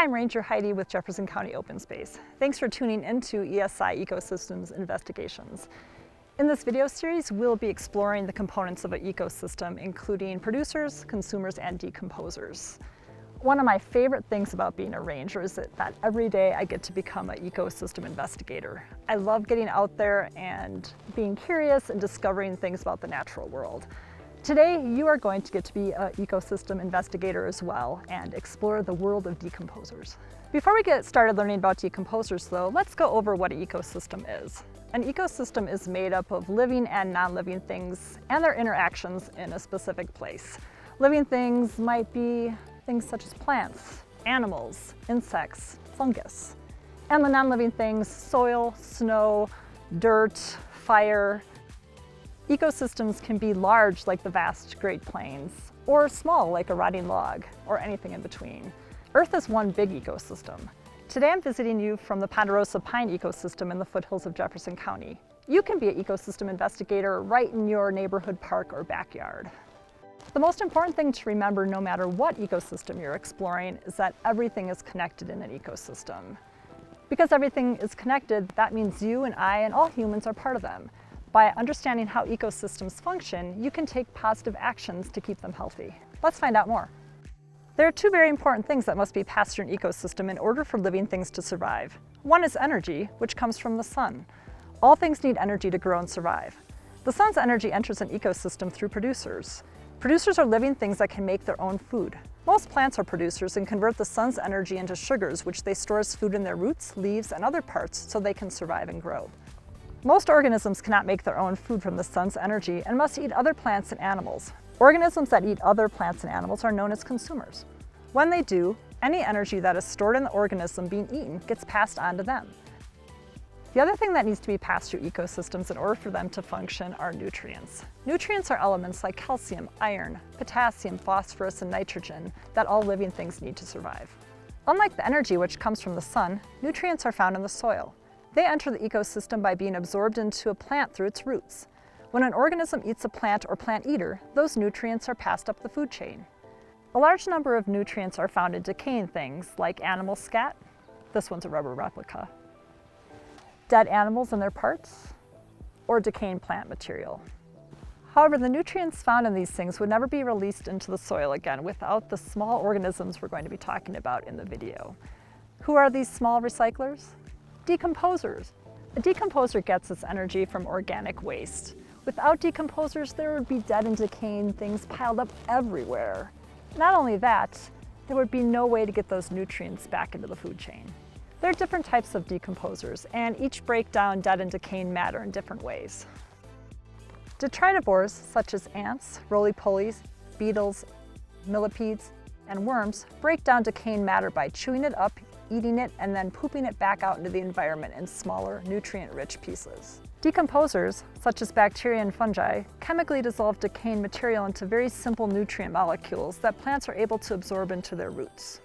I'm Ranger Heidi with Jefferson County Open Space. Thanks for tuning into ESI Ecosystems Investigations. In this video series, we'll be exploring the components of an ecosystem, including producers, consumers, and decomposers. One of my favorite things about being a ranger is that every day I get to become an ecosystem investigator. I love getting out there and being curious and discovering things about the natural world. Today, you are going to get to be an ecosystem investigator as well and explore the world of decomposers. Before we get started learning about decomposers though, let's go over what an ecosystem is. An ecosystem is made up of living and non-living things and their interactions in a specific place. Living things might be things such as plants, animals, insects, fungus. And the non-living things, soil, snow, dirt, fire. Ecosystems can be large like the vast Great Plains, or small like a rotting log, or anything in between. Earth is one big ecosystem. Today I'm visiting you from the Ponderosa pine ecosystem in the foothills of Jefferson County. You can be an ecosystem investigator right in your neighborhood park or backyard. The most important thing to remember no matter what ecosystem you're exploring is that everything is connected in an ecosystem. Because everything is connected, that means you and I and all humans are part of them. By understanding how ecosystems function, you can take positive actions to keep them healthy. Let's find out more. There are two very important things that must be passed through an ecosystem in order for living things to survive. One is energy, which comes from the sun. All things need energy to grow and survive. The sun's energy enters an ecosystem through producers. Producers are living things that can make their own food. Most plants are producers and convert the sun's energy into sugars, which they store as food in their roots, leaves, and other parts so they can survive and grow. Most organisms cannot make their own food from the sun's energy and must eat other plants and animals. Organisms that eat other plants and animals are known as consumers. When they do, any energy that is stored in the organism being eaten gets passed on to them. The other thing that needs to be passed through ecosystems in order for them to function are nutrients. Nutrients are elements like calcium, iron, potassium, phosphorus, and nitrogen that all living things need to survive. Unlike the energy which comes from the sun, nutrients are found in the soil. They enter the ecosystem by being absorbed into a plant through its roots. When an organism eats a plant or plant eater, those nutrients are passed up the food chain. A large number of nutrients are found in decaying things like animal scat, this one's a rubber replica, dead animals and their parts, or decaying plant material. However, the nutrients found in these things would never be released into the soil again without the small organisms we're going to be talking about in the video. Who are these small recyclers? Decomposers. A decomposer gets its energy from organic waste. Without decomposers, there would be dead and decaying things piled up everywhere. Not only that, there would be no way to get those nutrients back into the food chain. There are different types of decomposers, and each break down dead and decaying matter in different ways. Detritivores, such as ants, roly-polies, beetles, millipedes, and worms, break down decaying matter by chewing it up, eating it, and then pooping it back out into the environment in smaller, nutrient-rich pieces. Decomposers, such as bacteria and fungi, chemically dissolve decaying material into very simple nutrient molecules that plants are able to absorb into their roots.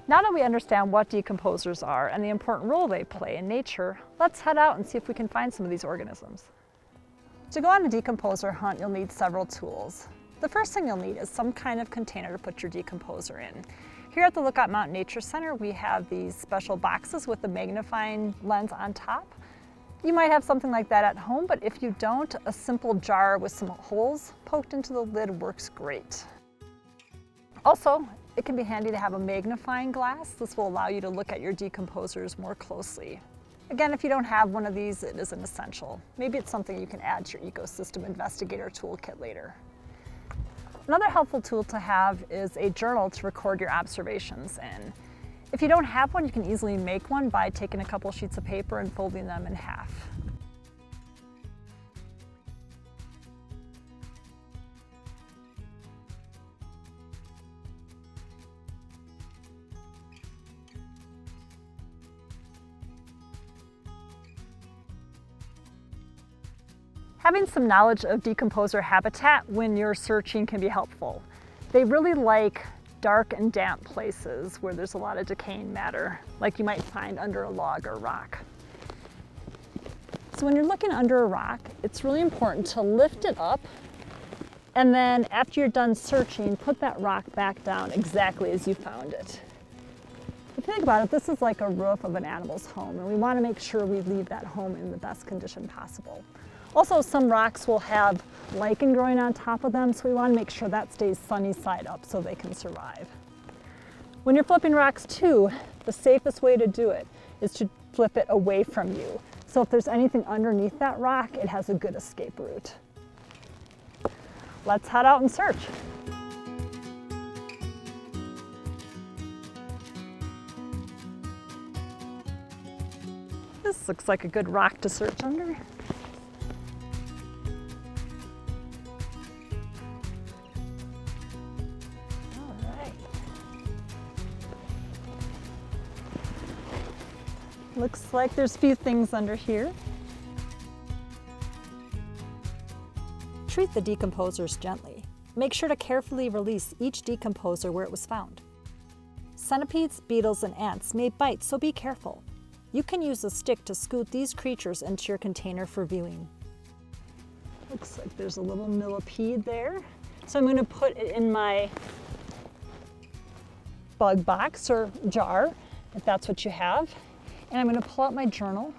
Now that we understand what decomposers are and the important role they play in nature, let's head out and see if we can find some of these organisms. To go on a decomposer hunt, you'll need several tools. The first thing you'll need is some kind of container to put your decomposer in. Here at the Lookout Mountain Nature Center, we have these special boxes with a magnifying lens on top. You might have something like that at home, but if you don't, a simple jar with some holes poked into the lid works great. Also, it can be handy to have a magnifying glass. This will allow you to look at your decomposers more closely. Again, if you don't have one of these, it is an essential. Maybe it's something you can add to your ecosystem investigator toolkit later. Another helpful tool to have is a journal to record your observations in. If you don't have one, you can easily make one by taking a couple sheets of paper and folding them in half. Having some knowledge of decomposer habitat when you're searching can be helpful. They really like dark and damp places where there's a lot of decaying matter, like you might find under a log or rock. So when you're looking under a rock, it's really important to lift it up And then after you're done searching, put that rock back down exactly as you found it. If you think about it, this is like a roof of an animal's home, and we want to make sure we leave that home in the best condition possible. Also, some rocks will have lichen growing on top of them, so we want to make sure that stays sunny side up so they can survive. When you're flipping rocks too, the safest way to do it is to flip it away from you. So if there's anything underneath that rock, it has a good escape route. Let's head out and search. This looks like a good rock to search under. All right. Looks like there's a few things under here. Treat the decomposers gently. Make sure to carefully release each decomposer where it was found. Centipedes, beetles, and ants may bite, so be careful. You can use a stick to scoot these creatures into your container for viewing. Looks like there's a little millipede there. So I'm going to put it in my bug box or jar, if that's what you have. And I'm going to pull out my journal.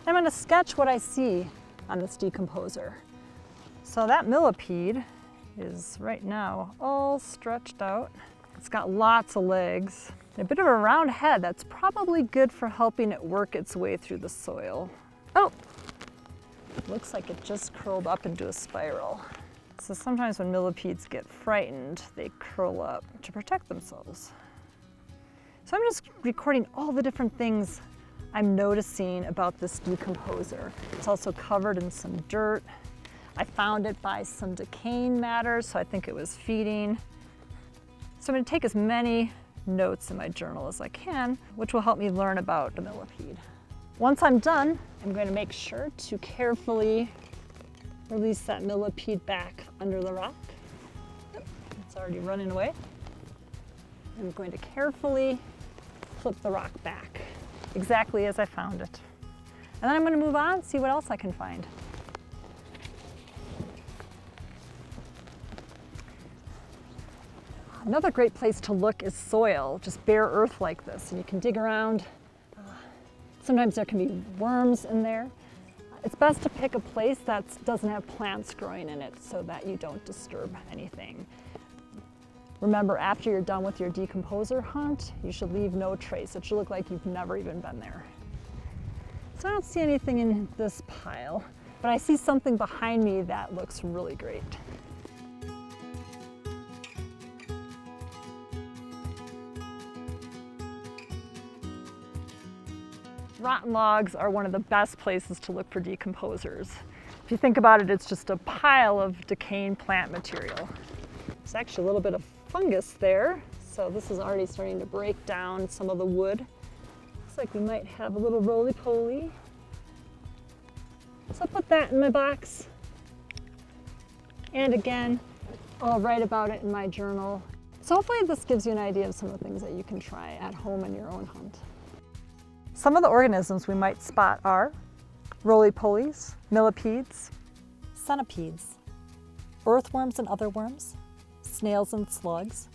I'm going to sketch what I see on this decomposer. So that millipede is right now all stretched out. It's got lots of legs, a bit of a round head. That's probably good for helping it work its way through the soil. Oh, looks like it just curled up into a spiral. So sometimes when millipedes get frightened, they curl up to protect themselves. So I'm just recording all the different things I'm noticing about this decomposer. It's also covered in some dirt. I found it by some decaying matter, so I think it was feeding. So I'm going to take as many notes in my journal as I can, which will help me learn about the millipede. Once I'm done, I'm going to make sure to carefully release that millipede back under the rock. It's already running away. I'm going to carefully flip the rock back, exactly as I found it. And then I'm going to move on, see what else I can find. Another great place to look is soil, just bare earth like this, and you can dig around. Sometimes there can be worms in there. It's best to pick a place that doesn't have plants growing in it so that you don't disturb anything. Remember, after you're done with your decomposer hunt, you should leave no trace. It should look like you've never even been there. So I don't see anything in this pile, but I see something behind me that looks really great. Rotten logs are one of the best places to look for decomposers. If you think about it, it's just a pile of decaying plant material. There's actually a little bit of fungus there, so this is already starting to break down some of the wood. Looks like we might have a little roly-poly. So I'll put that in my box. And again, I'll write about it in my journal. So hopefully this gives you an idea of some of the things that you can try at home in your own hunt. Some of the organisms we might spot are roly-polies, millipedes, Centipedes, earthworms and other worms, snails and slugs,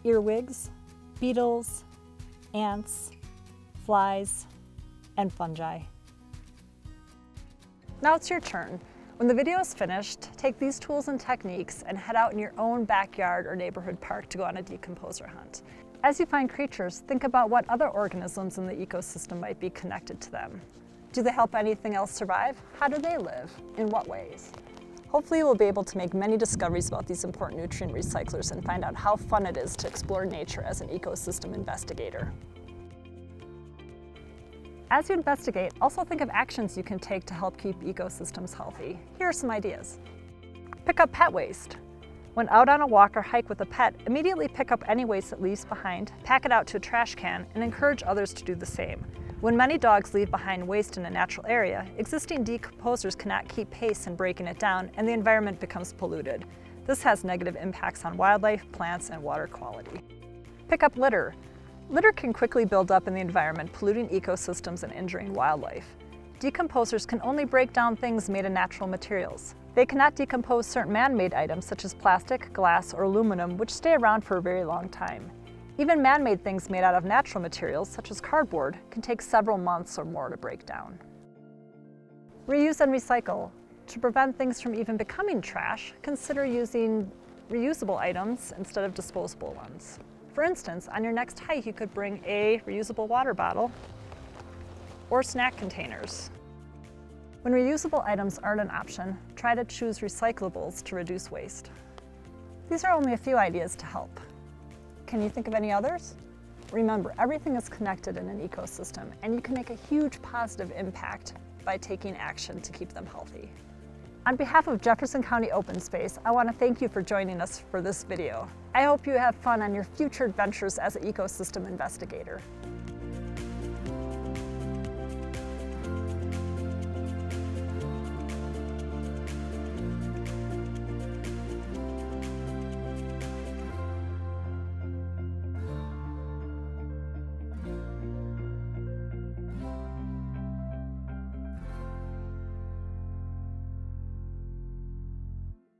earwigs, beetles, ants, flies, and fungi. Now it's your turn. When the video is finished, take these tools and techniques and head out in your own backyard or neighborhood park to go on a decomposer hunt. As you find creatures, think about what other organisms in the ecosystem might be connected to them. Do they help anything else survive? How do they live? In what ways? Hopefully you will be able to make many discoveries about these important nutrient recyclers and find out how fun it is to explore nature as an ecosystem investigator. As you investigate, also think of actions you can take to help keep ecosystems healthy. Here are some ideas. Pick up pet waste. When out on a walk or hike with a pet, immediately pick up any waste it leaves behind, pack it out to a trash can, and encourage others to do the same. When many dogs leave behind waste in a natural area, existing decomposers cannot keep pace in breaking it down, and the environment becomes polluted. This has negative impacts on wildlife, plants, and water quality. Pick up litter. Litter can quickly build up in the environment, polluting ecosystems and injuring wildlife. decomposers can only break down things made of natural materials. They cannot decompose certain man-made items such as plastic, glass, or aluminum, which stay around for a very long time. Even man-made things made out of natural materials, such as cardboard, can take several months or more to break down. Reuse and recycle. To prevent things from even becoming trash, consider using reusable items instead of disposable ones. For instance, on your next hike, you could bring a reusable water bottle or snack containers. When reusable items aren't an option, try to choose recyclables to reduce waste. These are only a few ideas to help. Can you think of any others? Remember, everything is connected in an ecosystem, and you can make a huge positive impact by taking action to keep them healthy. On behalf of Jefferson County Open Space, I want to thank you for joining us for this video. I hope you have fun on your future adventures as an ecosystem investigator.